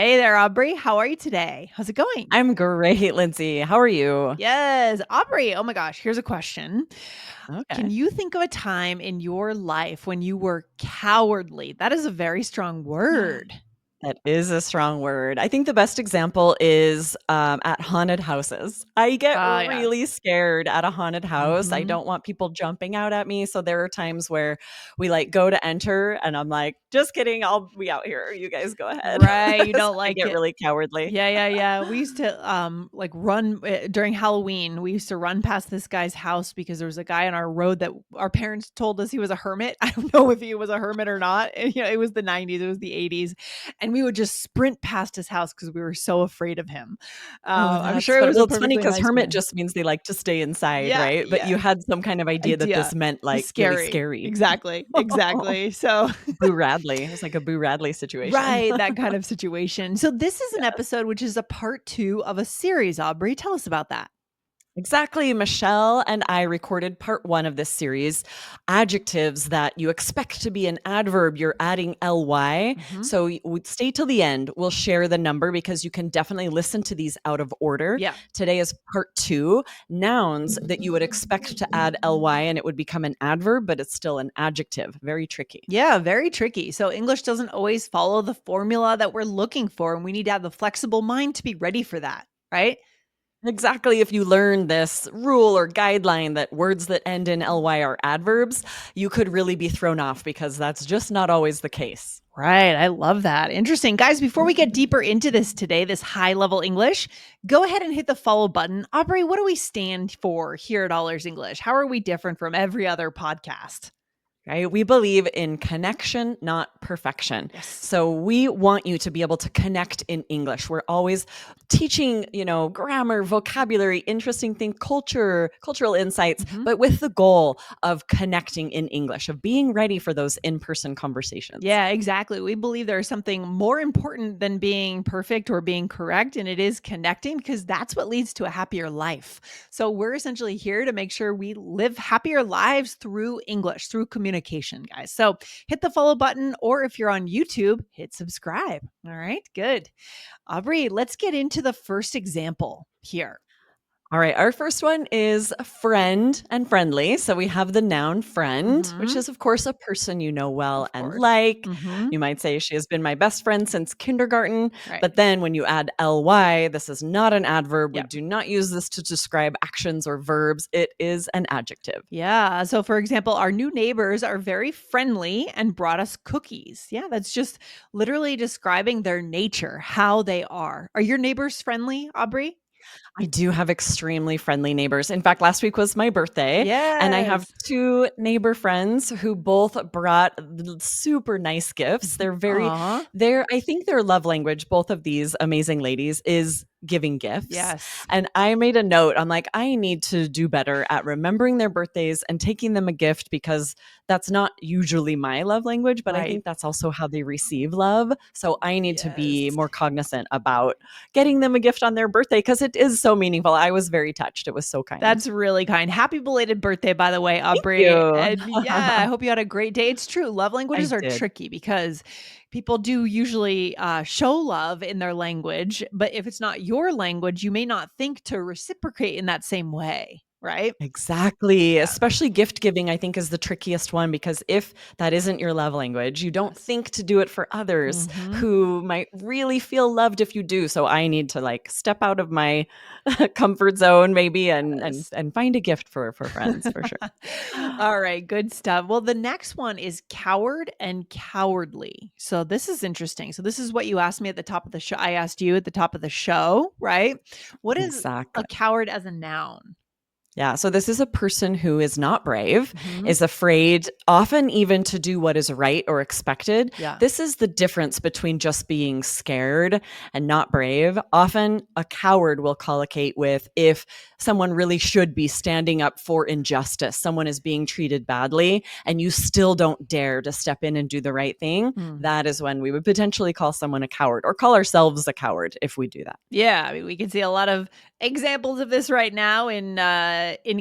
Hey there, Aubrey. How are you today? How's it going? I'm great, Lindsay. How are you? Yes, Aubrey. Oh my gosh, here's a question. Can Okay. you think of a time in your life when you were cowardly? That is a very strong word. That is a strong word. I think the best example is at haunted houses. I get Yeah. really scared at a haunted house. I Hmm. don't want people jumping out at me. So there are times where we like go to enter and I'm like, just kidding. I'll be out here. You guys go ahead. Right. You So don't I like get it. really cowardly. Yeah. We used to like run during Halloween. We used to run past this guy's house because there was a guy on our road that our parents told us he was a hermit. I don't know if he was a hermit or not. And, it was the 90s, it was the 80s. And we would just sprint past his house because we were so afraid of him. Oh, I'm that's sure it funny. was a Well, it's funny perfectly because nice hermit man. just means they like to stay inside, Yeah, right? But you yeah. had some kind of idea that Idea. this meant like really Scary. scary. Exactly. Exactly. So Boo Radley. It was like a Boo Radley situation. right, that kind of situation. So this is an Yes. episode which is a part 2 of a series, Aubrey. Tell us about that. Exactly. Michelle and I recorded part one of this series. Adjectives that you expect to be an adverb, you're adding ly. Mhm. So stay till the end. We'll share the number because you can definitely listen to these out of order. Yeah. Today is part two. Nouns that you would expect to add ly and it would become an adverb, but it's still an adjective. Very tricky. Yeah, very tricky. So English doesn't always follow the formula that we're looking for, and we need to have the flexible mind to be ready for that, right? Exactly. If you learn this rule or guideline that words that end in ly are adverbs, you could really be thrown off because that's just not always the case. Right. I love that. Interesting. Guys, before we get deeper into this today, this high level English, go ahead and hit the follow button. Aubrey, what do we stand for here at All Ears English? How are we different from every other podcast? Right? We believe in connection, not perfection. Yes. So we want you to be able to connect in English. We're always teaching, grammar, vocabulary, interesting thing, cultural insights, Mhm. but with the goal of connecting in English, of being ready for those in-person conversations. Yeah, exactly. We believe there is something more important than being perfect or being correct, and it is connecting because that's what leads to a happier life. So, we're essentially here to make sure we live happier lives through English, through communication, guys. So, hit the follow button, or if you're on YouTube, hit subscribe. All right, good. Aubrey, let's get into the first example here. All right, our first one is friend and friendly. So we have the noun friend, which Hmm. is, of course, a person you know well Of and course. like. Hmm. You might say she has been my best friend since kindergarten. Right. But then when you add ly, this is not an adverb. We Yep. do not use this to describe actions or verbs. It is an adjective. Yeah. So, for example, our new neighbors are very friendly and brought us cookies. Yeah. That's just literally describing their nature, how they are. Are your neighbors friendly, Aubrey? I do have extremely friendly neighbors. In fact, last week was my birthday, and I have Yes. two neighbor friends who both brought super nice gifts. Aw. I think their love language, both of these amazing ladies, is giving gifts. Yes. And I made a note. I'm like, I need to do better at remembering their birthdays and taking them a gift because that's not usually my love language, but I Right. think that's also how they receive love. So I need to be Yes. more cognizant about getting them a gift on their birthday because it is so meaningful. I was very touched. It was so kind. That's really kind. Happy belated birthday, by the way, Thank Aubrey. you. And yeah, I hope you had a great day. It's true. Love I languages are did. tricky because people do usually show love in their language. But if it's not your language, you may not think to reciprocate in that same way. Right. Exactly. Yeah. Especially gift giving, I think, is the trickiest one because if that isn't your love language, you don't Yes. think to do it for others Hmm. who might really feel loved if you do. So I need to like step out of my comfort zone maybe Yes. and find a gift for friends for sure. All right, good stuff. Well, the next one is coward and cowardly. So this is interesting. So this is what you asked me at the top of the show. I asked you at the top of the show, right? What is a Exactly. coward as a noun? Yeah. So this is a person who is not brave, Hmm. is afraid, often even to do what is right or expected. Yeah. This is the difference between just being scared and not brave. Often a coward will collocate with if someone really should be standing up for injustice, someone is being treated badly, and you still don't dare to step in and do the right thing. Hmm. That is when we would potentially call someone a coward or call ourselves a coward if we do that. Yeah, I mean, we can see a lot of examples of this right now in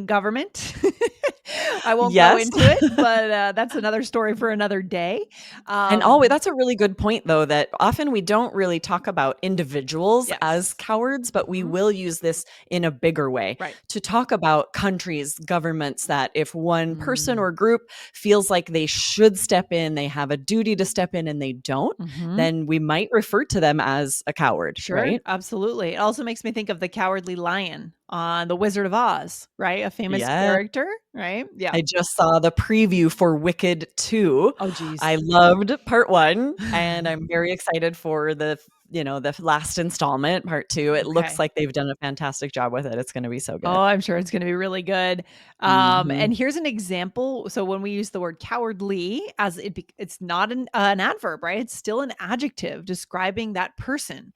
government. I won't go Yes. into it, but, that's another story for another day. And Um, always that's a really good point though, that often we don't really talk about individuals as yes. cowards, but we Mhm. will use this in a bigger way Right. to talk about countries, governments, that if one person Mm. or group feels like they should step in, they have a duty to step in and they don't, Mhm. then we might refer to them as a coward, Sure, right? absolutely. It also makes me think of the Cowardly Lion on The Wizard of Oz, right? A famous Yeah. character, right? Yeah. I just saw the preview for Wicked 2. Oh, geez. I loved part 1, and I'm very excited for the last installment, part 2. It looks Okay. like they've done a fantastic job with it. It's gonna be so Oh, good. I'm sure it's gonna be really good. Mhm. And here's an example. So when we use the word cowardly as it's not an adverb, right? It's still an adjective describing that person.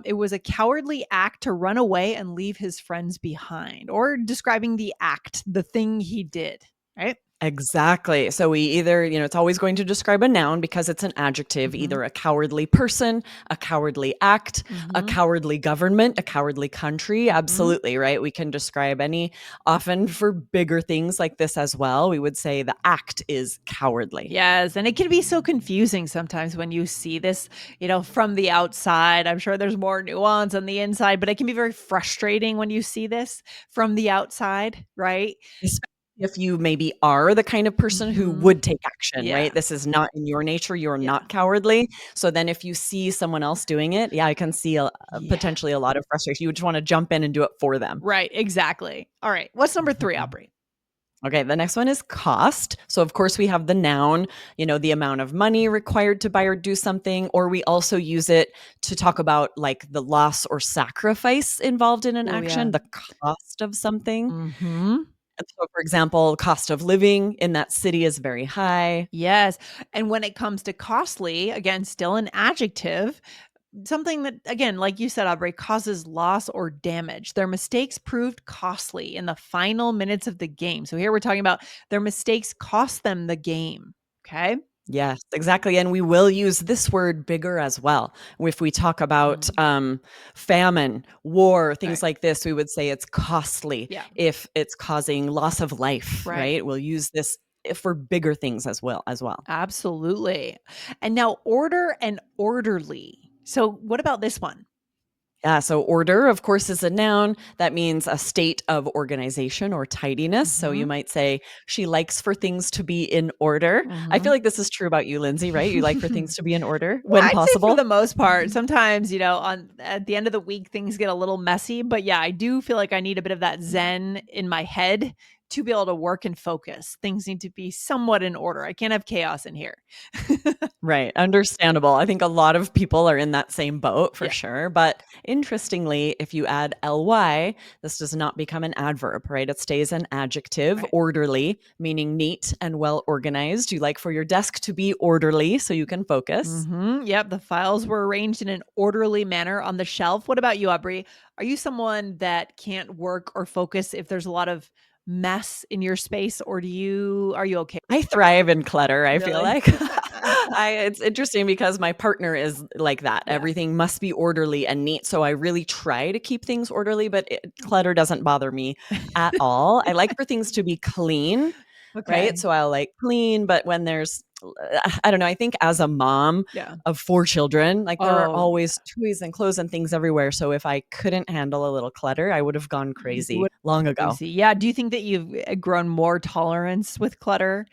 It was a cowardly act to run away and leave his friends behind, or describing the act, the thing he did, right? Exactly. So we either, it's always going to describe a noun because it's an adjective, Mhm. either a cowardly person, a cowardly act, a Mhm. cowardly government, a cowardly country. Mhm. Absolutely, right? We can describe any, often for bigger things like this as well. We would say the act is cowardly. Yes, and it can be so confusing sometimes when you see this, from the outside. I'm sure there's more nuance on the inside, but it can be very frustrating when you see this from the outside, right? Especially if you maybe are the kind of person who Mhm. would take action, Yeah. right? This is not in your nature, you're Yeah. not cowardly. So then if you see someone else doing it, yeah, I can see Yeah. potentially a lot of frustration. You would just wanna jump in and do it for them. Right, exactly. All right. What's number 3, Mhm. Aubrey? Okay, the next one is cost. So of course we have the noun, the amount of money required to buy or do something, or we also use it to talk about like the loss or sacrifice involved in an Oh, yeah. action, the cost of something. Mhm. And so, for example, cost of living in that city is very high. Yes, and when it comes to costly, again, still an adjective, something that, again, like you said, Aubrey, causes loss or damage. Their mistakes proved costly in the final minutes of the game. So here we're talking about their mistakes cost them the game. Okay. Yes, exactly. And we will use this word bigger as well. If we talk about Mm, famine, war, things right. like this, we would say it's costly Yeah. if it's causing loss of life, Right. right? We'll use this for bigger things as well. Absolutely. And now order and orderly. So what about this one? Yeah, so order, of course, is a noun. That means a state of organization or tidiness. So you Hmm. might say, she likes for things to be in order. I feel Hmm. like this is true about you, Lindsay, right? You like for things to be in order Yeah, when I'd say for the possible. most part. Sometimes, on at the end of the week, things get a little messy, but yeah, I do feel like I need a bit of that zen in my head to be able to work and focus. Things need to be somewhat in order. I can't have chaos in here. Right, understandable. I think a lot of people are in that same boat for Yeah, sure, but interestingly, if you add ly, this does not become an adverb, right? It stays an adjective, right. orderly, meaning neat and well organized. You like for your desk to be orderly so you can focus. Yep, the files were arranged in an orderly manner on the shelf. What about you, Aubrey? Are you someone that can't work or focus if there's a lot of mess in your space, or are you okay? I thrive in clutter, I feel Really? like. It's interesting because my partner is like that. Yeah. Everything must be orderly and neat, so I really try to keep things orderly, but clutter doesn't bother me at all. I like for things to be clean, right? Okay. So I'll like clean, but when there's I don't know, I think as a mom Yeah. of 4 children, like there are Oh, always toys and clothes and things everywhere, so if I couldn't handle a little clutter, I would have gone you crazy would long ago. crazy. Yeah, do you think that you've, grown more tolerance with clutter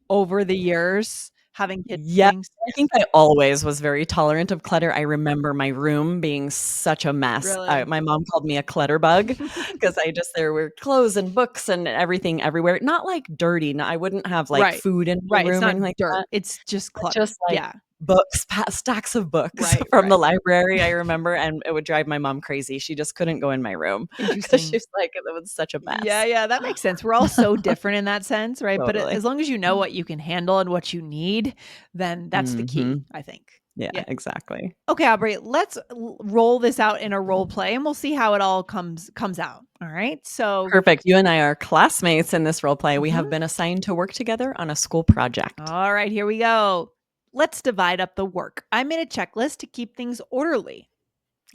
over the years having kids and Yeah, things? I think I always was very tolerant of clutter. I remember my room being such a mess. Really? My mom called me a clutter bug because there were clothes and books and everything everywhere. Not like dirty. No, I wouldn't have like Right. food in my Right, it's room or not anything like dirt, that. it's just But clutter. just like Yeah. books, stacks of books Right, from the right. library, I remember, and it would drive my mom crazy. She just couldn't go in my room because Interesting. she's like, it was such a Yeah, mess. yeah, that makes sense. We're all so different in that sense, right? But Totally. as long as you know what you can handle and what you need, then that's the key, Mhm. I think. Yeah, Yeah. exactly. Okay, Aubrey, let's roll this out in a role play and we'll see how it all comes out. All right. So, Perfect. You and I are classmates in this role play. We have mhm. been assigned to work together on a school project. All right, here we go. Let's divide up the work. I made a checklist to keep things orderly.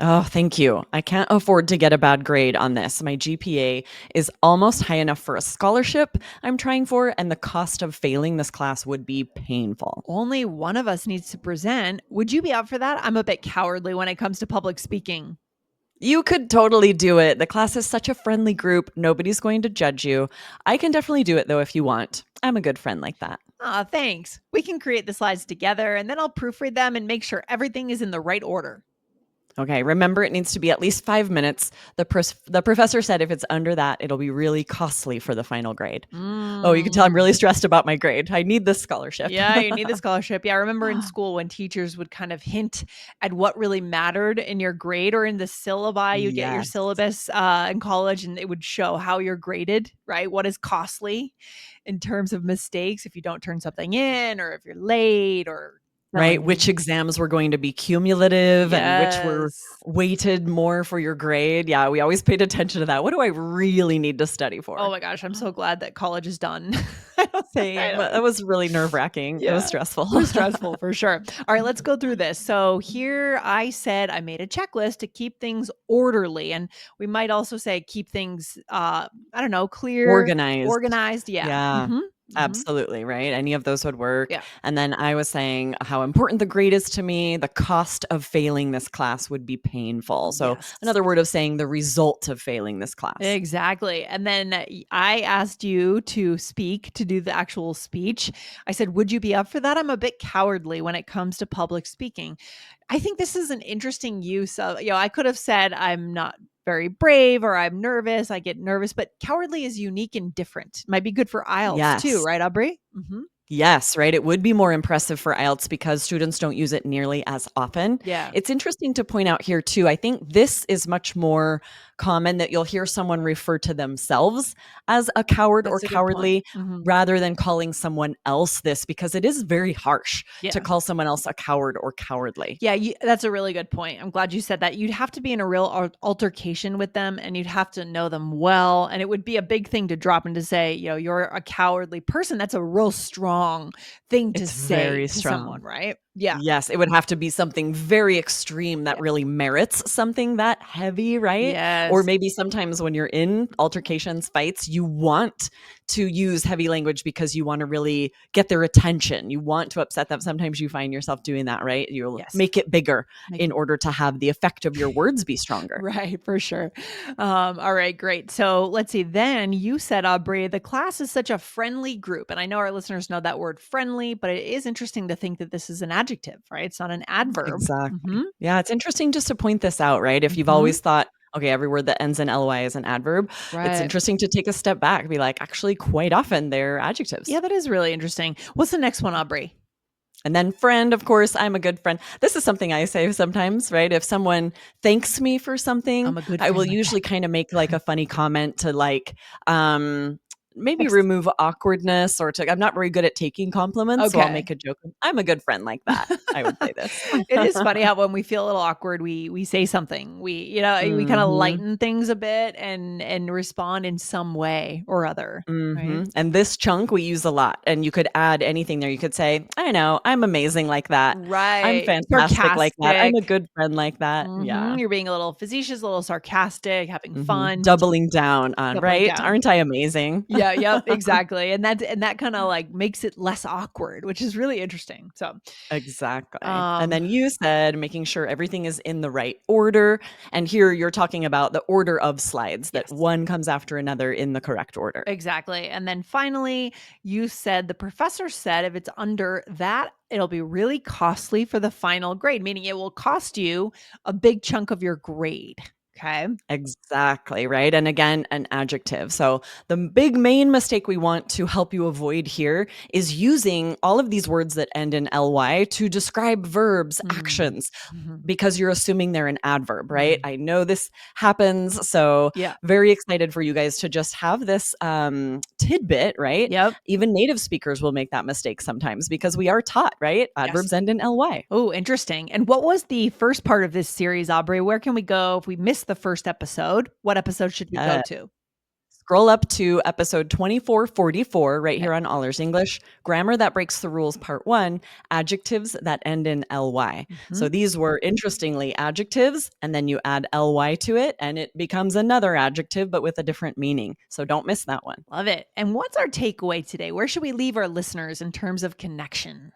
Oh, thank you. I can't afford to get a bad grade on this. My GPA is almost high enough for a scholarship I'm trying for, and the cost of failing this class would be painful. Only one of us needs to present. Would you be up for that? I'm a bit cowardly when it comes to public speaking. You could totally do it. The class is such a friendly group. Nobody's going to judge you. I can definitely do it though if you want. I'm a good friend like that. Aw, thanks. We can create the slides together and then I'll proofread them and make sure everything is in the right order. Okay, remember it needs to be at least 5 minutes. The professor said if it's under that, it'll be really costly for the final grade. Oh, you can tell I'm Mm. really stressed about my grade. I need this scholarship. Yeah, you need the scholarship. Yeah, I remember in school when teachers would kind of hint at what really mattered in your grade or in the syllabi. You'd get your Yes. syllabus in college and it would show how you're graded, right? What is costly in terms of mistakes if you don't turn something in or if you're late or Right? spelling. Which exams were going to be cumulative and which were Yes. weighted more for your grade. Yeah, we always paid attention to that. What do I really need to study Oh for? my gosh, I'm so glad that college is done. I Same. don't That was really nerve-wracking. It was Yeah. stressful. It was stressful for sure. All right, let's go through this. So here I said I made a checklist to keep things orderly. And we might also say keep things I don't know, clear, Organized. organized. Yeah. Yeah, Hmm. absolutely, right? Any of those would work. Yeah. And then I was saying how important the grade is to me. The cost of failing this class would be painful. So Yes. another word of saying the result of failing this class. Exactly. And then I asked you to speak, to do the actual speech. I said, "Would you be up for that?" I'm a bit cowardly when it comes to public speaking. I think this is an interesting use of, I could have said I'm not very brave or I'm nervous. I get nervous, but cowardly is unique and different. Might be good for IELTS too, Yes. right, Aubrey? Hmm. Yes, right? It would be more impressive for IELTS because students don't use it nearly as often. Yeah, It's interesting to point out here, too. I think this is much more common that you'll hear someone refer to themselves as a coward or that's a good point. cowardly rather than calling someone else this because it is very harsh to Yeah. call someone else a coward or cowardly. Yeah, that's a really good point. I'm glad you said that. You'd have to be in a real altercation with them and you'd have to know them well. And it would be a big thing to drop and to say, you're a cowardly person. That's a real strong thing to It's say very to someone, strong. right? Yeah. Yes, it would have to be something very extreme that Yeah. really merits something that heavy, right? Or Yes. maybe sometimes when you're in altercations, fights, you want to use heavy language because you want to really get their attention. You want to upset them. Sometimes you find yourself doing that, right? You'll Yes. make it bigger Make in it order to have the effect of your words be stronger. right, for sure. All right, great. So let's see. Then you said, Aubrey, the class is such a friendly group. And I know our listeners know that word friendly, but it is interesting to think that this is an adjective, right? It's not an adverb. Hmm. Exactly. Yeah, it's interesting just to point this out, right? If you've Hmm. always thought, okay, every word that ends in ly is an adverb, it's Right. interesting to take a step back, be like, actually, quite often they're Yeah, adjectives. that is really interesting. What's the next one, Aubrey? And then friend, of course, I'm a good friend. This is something I say sometimes, right? If someone thanks me for something, I'm a good I will friend like that. usually kind of make like a funny comment to like maybe Ex- remove awkwardness or to I'm not very good at taking compliments, so I'll Okay. make a joke. I'm a good friend like that. I would say this. It is funny how when we feel a little awkward, we say something. We kind of Mhm. lighten things a bit and respond in some way or other, right? Mhm. And this chunk we use a lot, and you could add anything there. You could say, "I know, I'm amazing like that. I'm Right. fantastic like that. I'm a Sarcastic. good friend like that." Yeah. You're being a little facetious, a little sarcastic, having Mhm. fun, Doubling down on, doubling right? down. Aren't I amazing? Yeah, yep, exactly. And that kind of like makes it less awkward, which is really interesting. So, Exactly. And um, then you said making sure everything is in the right order. And here you're talking about the order of slides, that yes. one comes after another in the correct order. Exactly. And then finally, you said the professor said if it's under that, it'll be really costly for the final grade, meaning it will cost you a big chunk of your grade. Okay. Exactly, right? And again, an adjective. So the big main mistake we want to help you avoid here is using all of these words that end in ly to describe verbs, Mm. actions, Mhm. because you're assuming they're an adverb, right? Mm. I know this happens. So Yeah. very excited for you guys to just have this tidbit, right? Yep. Even native speakers will make that mistake sometimes because we are taught, right? Yes. Adverbs end in ly. Oh, interesting. And what was the first part of this series, Aubrey? Where can we go if we missed the first episode? What episode should we go Yes. to? Scroll up to episode 2444 right Okay. here on All Ears English. Grammar that breaks the rules, part 1, adjectives that end in ly. So Mhm. these were interestingly adjectives, and then you add ly to it, and it becomes another adjective, but with a different meaning. So don't miss that one. Love it. And what's our takeaway today? Where should we leave our listeners in terms of connection?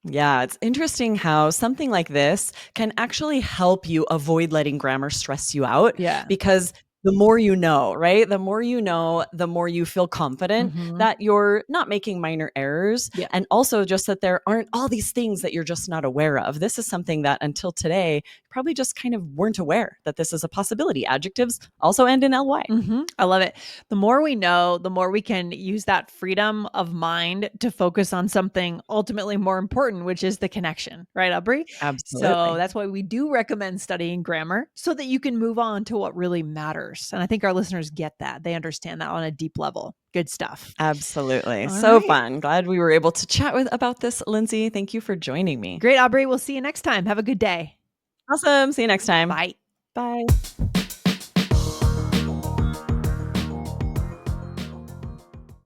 Yeah, it's interesting how something like this can actually help you avoid letting grammar stress you out Yeah. because the more you know, right? The more you know, the more you feel confident Mhm. that you're not making minor errors. Yeah. And also just that there aren't all these things that you're just not aware of. This is something that until today, you probably just kind of weren't aware that this is a possibility. Adjectives also end in ly. I love it. The more we know, the more we can use that freedom of mind to focus on something ultimately more important, which is the connection, right, Aubrey? So Absolutely. that's why we do recommend studying grammar so that you can move on to what really matters. And I think our listeners get that. They understand that on a deep level. Good stuff. Absolutely. All So right. fun. Glad we were able to chat about this, Lindsay. Thank you for joining me. Great, Aubrey. We'll see you next time. Have a good day. Awesome. See you next time. Bye. Bye.